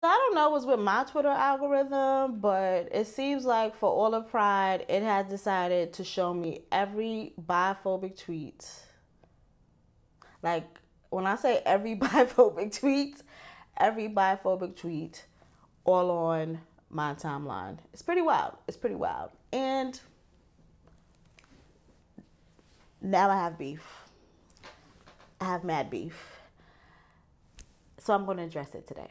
I don't know what's with my Twitter algorithm, but it seems like for all of Pride, it has decided to show me every biphobic tweet. Like, when I say every biphobic tweet all on my timeline. It's pretty wild. It's pretty wild. And now I have beef. I have mad beef. So I'm going to address it today.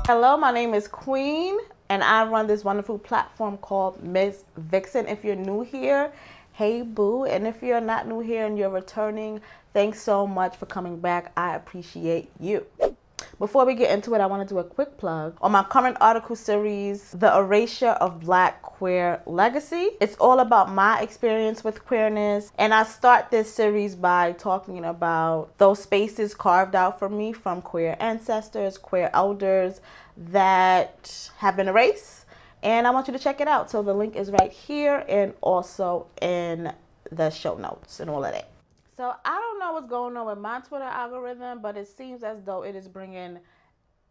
Hello, my name is Queen, and I run this wonderful platform called Ms. Vixen. If you're new here, hey boo. And if you're not new here and you're returning, thanks so much for coming back. I appreciate you. Before we get into it, I want to do a quick plug on my current article series, The Erasure of Black Queer Legacy. It's all about my experience with queerness, and I start this series by talking about those spaces carved out for me from queer ancestors, queer elders that have been erased, and I want you to check it out. So the link is right here and also in the show notes and all of that. So I don't know what's going on with my Twitter algorithm, but it seems as though it is bringing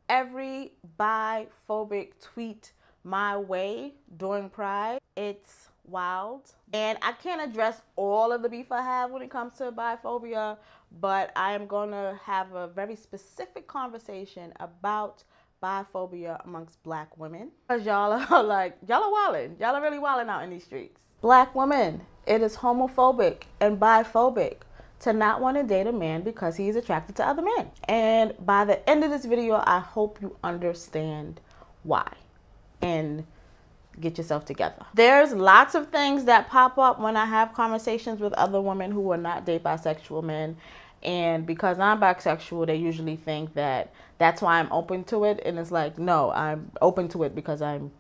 every biphobic tweet my way during Pride. It's wild. And I can't address all of the beef I have when it comes to biphobia, but I am going to have a very specific conversation about biphobia amongst Black women. Because y'all are like, y'all are wilding. Y'all are really wilding out in these streets. Black women, it is homophobic and biphobic to not want to date a man because he's attracted to other men. And by the end of this video, I hope you understand why and get yourself together. There's lots of things that pop up when I have conversations with other women who are not date bisexual men. And because I'm bisexual, they usually think that that's why I'm open to it. And it's like, no, I'm open to it because I'm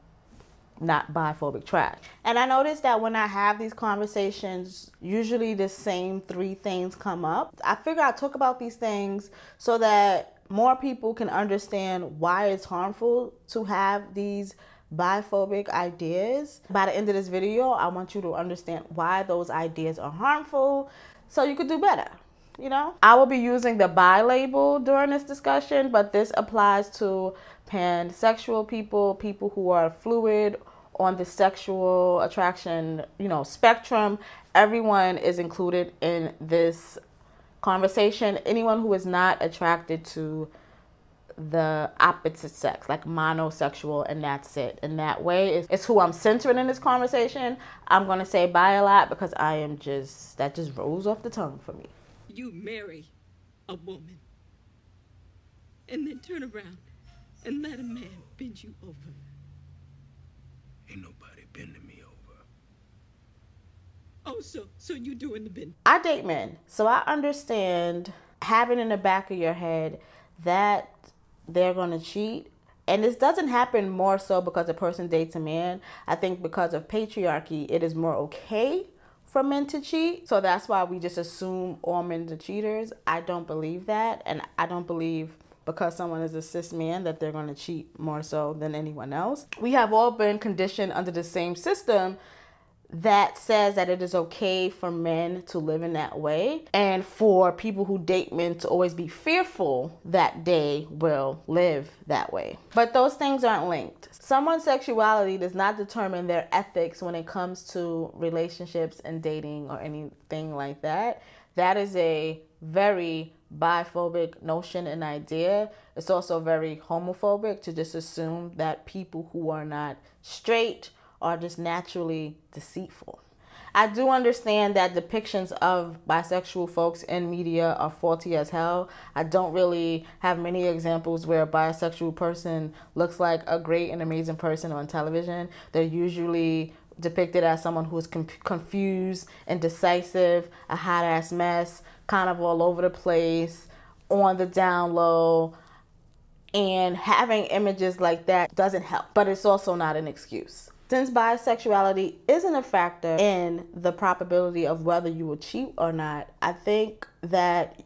not biphobic trash. And I noticed that when I have these conversations, usually the same three things come up. I figure I talk about these things so that more people can understand why it's harmful to have these biphobic ideas. By the end of this video, I want you to understand why those ideas are harmful so you could do better. You know, I will be using the bi label during this discussion, but this applies to pansexual people, people who are fluid on the sexual attraction, spectrum. Everyone is included in this conversation. Anyone who is not attracted to the opposite sex, like monosexual, and that's it. And that way it's who I'm centering in this conversation. I'm going to say bi a lot because that just rolls off the tongue for me. You marry a woman and then turn around and let a man bend you over. Ain't nobody bending me over. Oh, so you doing the bend? I date men, so I understand having in the back of your head that they're going to cheat. And this doesn't happen more so because a person dates a man. I think because of patriarchy, it is more okay for men to cheat. So that's why we just assume all men are cheaters. I don't believe that. And I don't believe because someone is a cis man that they're going to cheat more so than anyone else. We have all been conditioned under the same system that says that it is okay for men to live in that way and for people who date men to always be fearful that they will live that way. But those things aren't linked. Someone's sexuality does not determine their ethics when it comes to relationships and dating or anything like that. That is a very biphobic notion and idea. It's also very homophobic to just assume that people who are not straight are just naturally deceitful. I do understand that depictions of bisexual folks in media are faulty as hell. I don't really have many examples where a bisexual person looks like a great and amazing person on television. They're usually depicted as someone who is confused, indecisive, a hot ass mess, kind of all over the place, on the down low. And having images like that doesn't help, but it's also not an excuse. Since bisexuality isn't a factor in the probability of whether you will cheat or not, I think that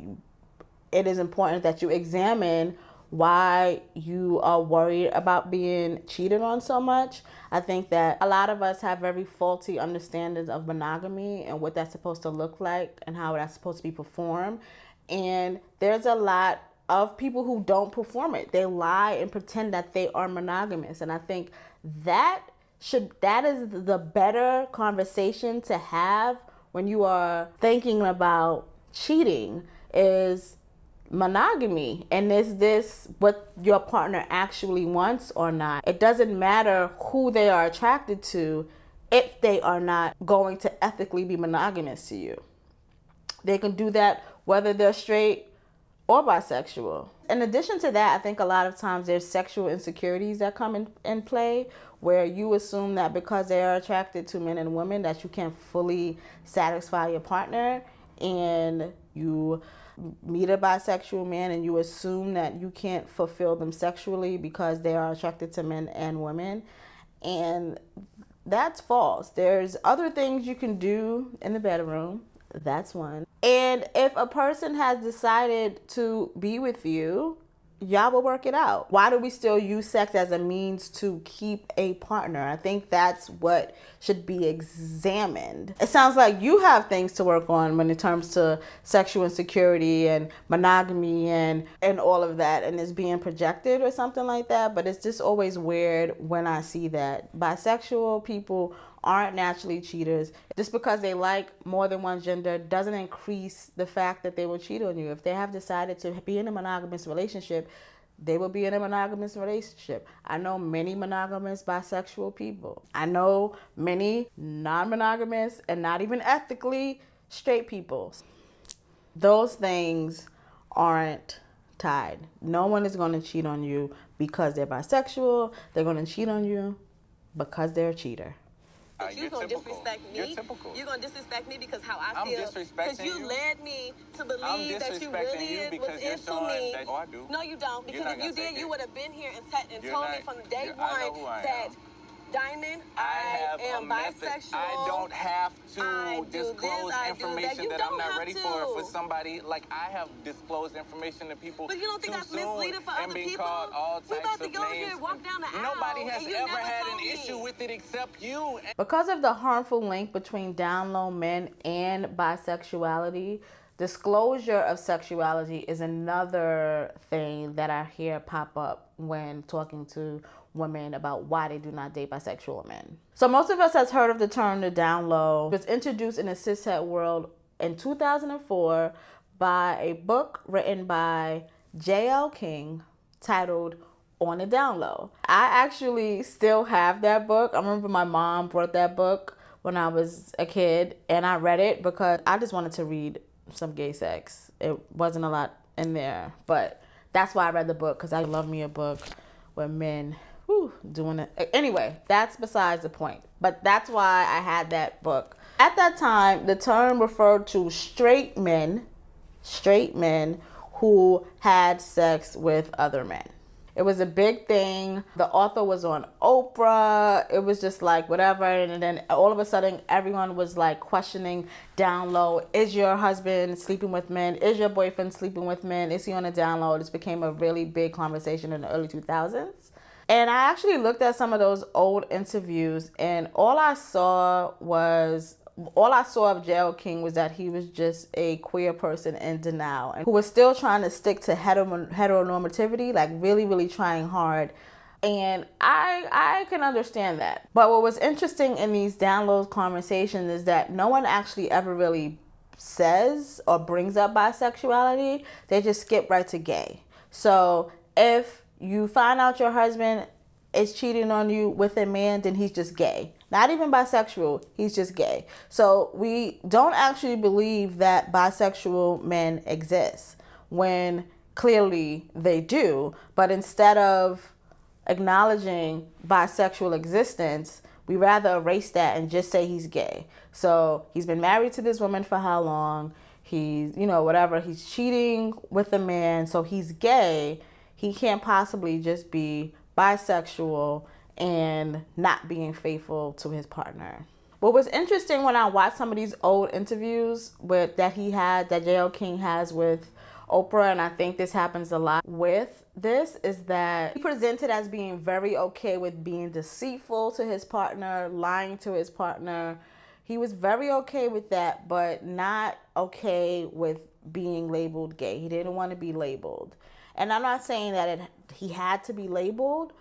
it is important that you examine why you are worried about being cheated on so much. I think that a lot of us have very faulty understandings of monogamy and what that's supposed to look like and how that's supposed to be performed. And there's a lot of people who don't perform it. They lie and pretend that they are monogamous. And I think that is the better conversation to have when you are thinking about cheating, is monogamy, and is this what your partner actually wants or not. It doesn't matter who they are attracted to if they are not going to ethically be monogamous to you. They can do that whether they're straight or bisexual. In addition to that, I think a lot of times there's sexual insecurities that come in play, where you assume that because they are attracted to men and women that you can't fully satisfy your partner, and you meet a bisexual man and you assume that you can't fulfill them sexually because they are attracted to men and women. And that's false. There's other things you can do in the bedroom. That's one. And if a person has decided to be with you, y'all will work it out. Why do we still use sex as a means to keep a partner? I think that's what should be examined. It sounds like you have things to work on when it comes to sexual insecurity and monogamy and all of that, and it's being projected or something like that. But it's just always weird when I see that. Bisexual people aren't naturally cheaters. Just because they like more than one gender doesn't increase the fact that they will cheat on you. If they have decided to be in a monogamous relationship, they will be in a monogamous relationship. I know many monogamous bisexual people. I know many non-monogamous and not even ethically straight people. Those things aren't tied. No one is going to cheat on you because they're bisexual. They're going to cheat on you because they're a cheater. You're going to disrespect me? You're typical. You're going to disrespect me because how I feel? Because you led me to believe that you really was into me. That, oh, I do. No, you don't. Because if you did, you would have been here and told me from day one that, Diamond, I am bisexual. I don't have to disclose information that I'm not ready for somebody. Like, I have disclosed information to people. But you don't think that's misleading for other people? We're about to go here and walk down the aisle. Nobody has ever had an issue with it except you. Because of the harmful link between down low men and bisexuality, disclosure of sexuality is another thing that I hear pop up when talking to women about why they do not date bisexual men. So most of us has heard of the term the down low. It was introduced in the cishet world in 2004 by a book written by J.L. King titled On the Down Low. I actually still have that book. I remember my mom brought that book when I was a kid, and I read it because I just wanted to read some gay sex. It wasn't a lot in there, but that's why I read the book, because I love me a book where men doing it. Anyway, that's besides the point. But that's why I had that book. At that time, the term referred to straight men who had sex with other men. It was a big thing. The author was on Oprah. It was just like whatever. And then all of a sudden, everyone was like questioning down low. Is your husband sleeping with men? Is your boyfriend sleeping with men? Is he on a down low? This became a really big conversation in the early 2000s. And I actually looked at some of those old interviews, and all I saw of J.L. King was that he was just a queer person in denial and who was still trying to stick to heteronormativity, like really, really trying hard. And I can understand that. But what was interesting in these down low conversations is that no one actually ever really says or brings up bisexuality. They just skip right to gay. So if you find out your husband is cheating on you with a man, then he's just gay. Not even bisexual, he's just gay. So we don't actually believe that bisexual men exist when clearly they do. But instead of acknowledging bisexual existence, we rather erase that and just say he's gay. So he's been married to this woman for how long? He's, whatever, he's cheating with a man, so he's gay. He can't possibly just be bisexual and not being faithful to his partner. What was interesting when I watched some of these old interviews that J.L. King has with Oprah, and I think this happens a lot with this, is that he presented as being very okay with being deceitful to his partner, lying to his partner. He was very okay with that, but not okay with being labeled gay. He didn't want to be labeled. And I'm not saying that he had to be labeled,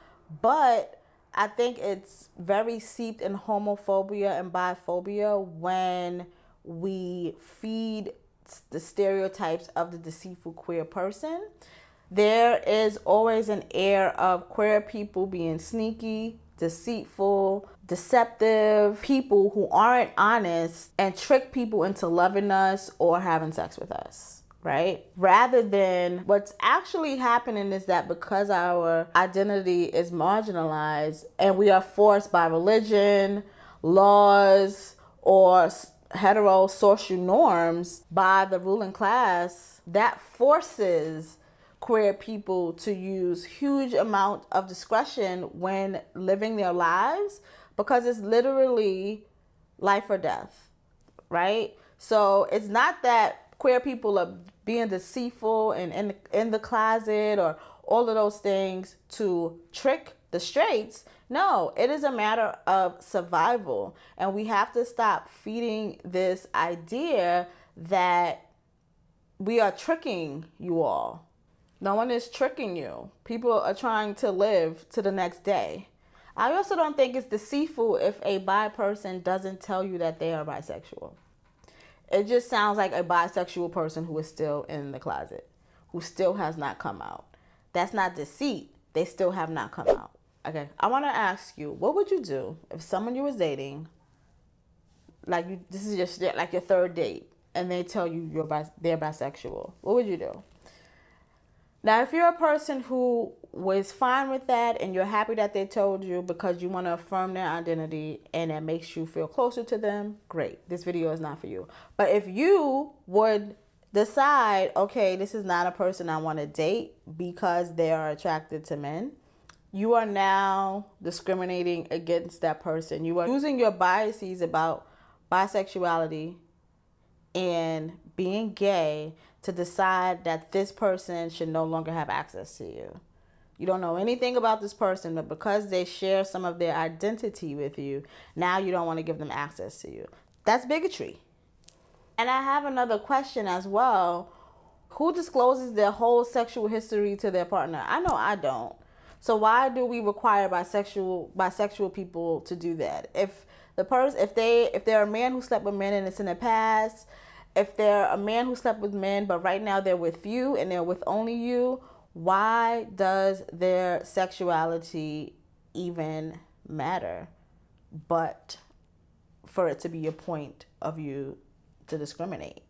but I think it's very seeped in homophobia and biphobia when we feed the stereotypes of the deceitful queer person. There is always an air of queer people being sneaky, deceitful, deceptive, people who aren't honest and trick people into loving us or having sex with us, right? Rather than what's actually happening is that because our identity is marginalized and we are forced by religion, laws, or hetero social norms by the ruling class, that forces queer people to use huge amount of discretion when living their lives, because it's literally life or death, right? So it's not that queer people are being deceitful and in the closet or all of those things to trick the straights. No, it is a matter of survival. And we have to stop feeding this idea that we are tricking you all. No one is tricking you. People are trying to live to the next day. I also don't think it's deceitful if a bi person doesn't tell you that they are bisexual. It just sounds like a bisexual person who is still in the closet, who still has not come out. That's not deceit. They still have not come out. Okay, I want to ask you, what would you do if someone you was dating, like this is just like your third date, and they tell you they're bisexual? What would you do? Now, if you're a person who was fine with that and you're happy that they told you because you want to affirm their identity and that makes you feel closer to them, great. This video is not for you. But if you would decide, okay, this is not a person I want to date because they are attracted to men, you are now discriminating against that person. You are using your biases about bisexuality and being gay to decide that this person should no longer have access to you. You don't know anything about this person, but because they share some of their identity with you, now you don't want to give them access to you. That's bigotry. And I have another question as well. Who discloses their whole sexual history to their partner? I know I don't. So why do we require bisexual people to do that? If they're a man who slept with men and it's in the past, if they're a man who slept with men but right now they're with you and they're with only you, why does their sexuality even matter but for it to be a point of you to discriminate?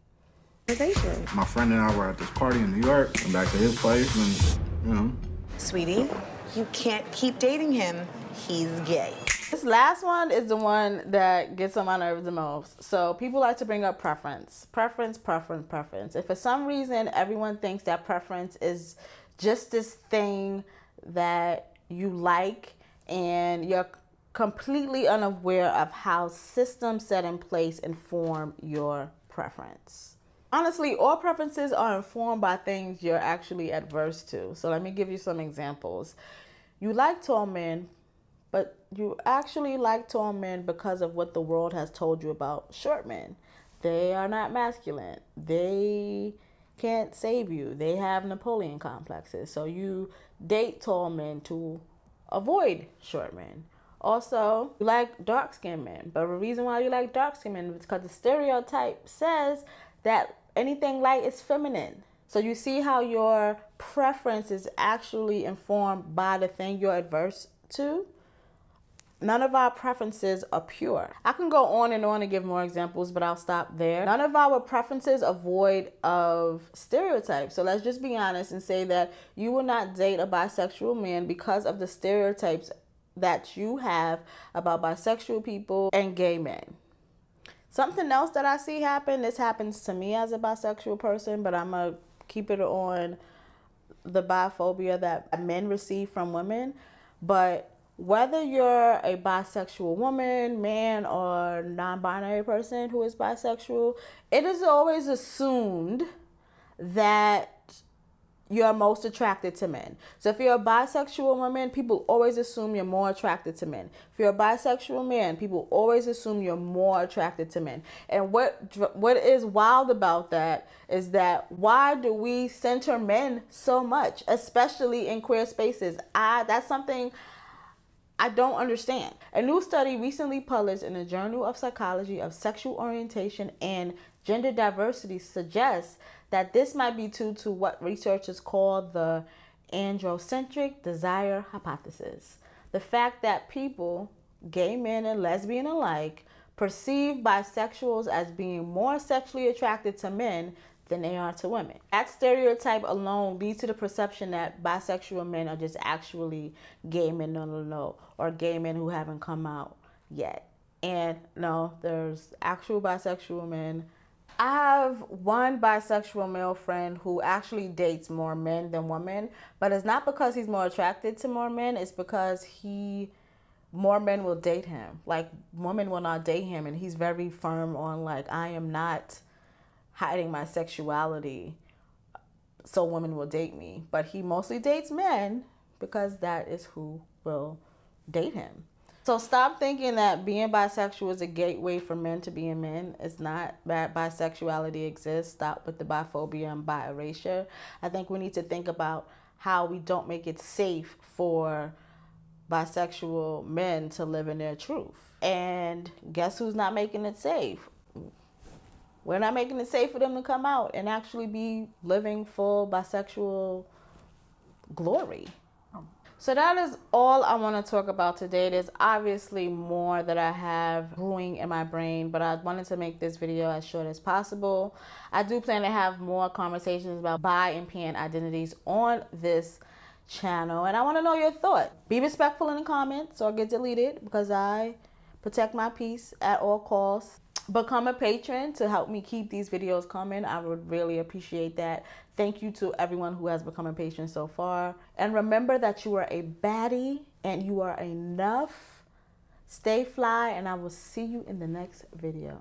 My friend and I were at this party in New York and back to his place and, you know. Sweetie, you can't keep dating him. He's gay. This last one is the one that gets on my nerves the most. So people like to bring up preference. Preference. If for some reason everyone thinks that preference is just this thing that you like and you're completely unaware of how systems set in place inform your preference. Honestly, all preferences are informed by things you're actually adverse to. So let me give you some examples. You like tall men, but you actually like tall men because of what the world has told you about short men. They are not masculine. They can't save you. They have Napoleon complexes. So you date tall men to avoid short men. Also, you like dark-skinned men. But the reason why you like dark-skinned men is because the stereotype says that anything light is feminine. So you see how your preference is actually informed by the thing you're adverse to? None of our preferences are pure. I can go on and give more examples, but I'll stop there. None of our preferences are void of stereotypes. So let's just be honest and say that you will not date a bisexual man because of the stereotypes that you have about bisexual people and gay men. Something else that I see happen, this happens to me as a bisexual person, but I'm going to keep it on the biphobia that men receive from women. But whether you're a bisexual woman, man, or non-binary person who is bisexual, it is always assumed that you're most attracted to men. So if you're a bisexual woman, people always assume you're more attracted to men. If you're a bisexual man, people always assume you're more attracted to men. And what is wild about that is that why do we center men so much, especially in queer spaces? That's something I don't understand. A new study recently published in the Journal of Psychology of Sexual Orientation and Gender Diversity suggests that this might be due to what researchers call the androcentric desire hypothesis. The fact that people, gay men and lesbian alike, perceive bisexuals as being more sexually attracted to men than they are to women. That stereotype alone leads to the perception that bisexual men are just actually gay men, no, or gay men who haven't come out yet. And no, there's actual bisexual men. I have one bisexual male friend who actually dates more men than women, but it's not because he's more attracted to more men, it's because more men will date him. Like, women will not date him, and he's very firm on, like, I am not hiding my sexuality so women will date me. But he mostly dates men because that is who will date him. So stop thinking that being bisexual is a gateway for men to being men. It's not. That bisexuality exists. Stop with the biphobia and bi-erasure. I think we need to think about how we don't make it safe for bisexual men to live in their truth. And guess who's not making it safe? We're not making it safe for them to come out and actually be living full bisexual glory. So that is all I want to talk about today. There's obviously more that I have brewing in my brain, but I wanted to make this video as short as possible. I do plan to have more conversations about bi and pan identities on this channel, and I want to know your thoughts. Be respectful in the comments or get deleted, because I protect my peace at all costs. Become a patron to help me keep these videos coming. I would really appreciate that. Thank you to everyone who has become a patron so far. And remember that you are a baddie and you are enough. Stay fly, and I will see you in the next video.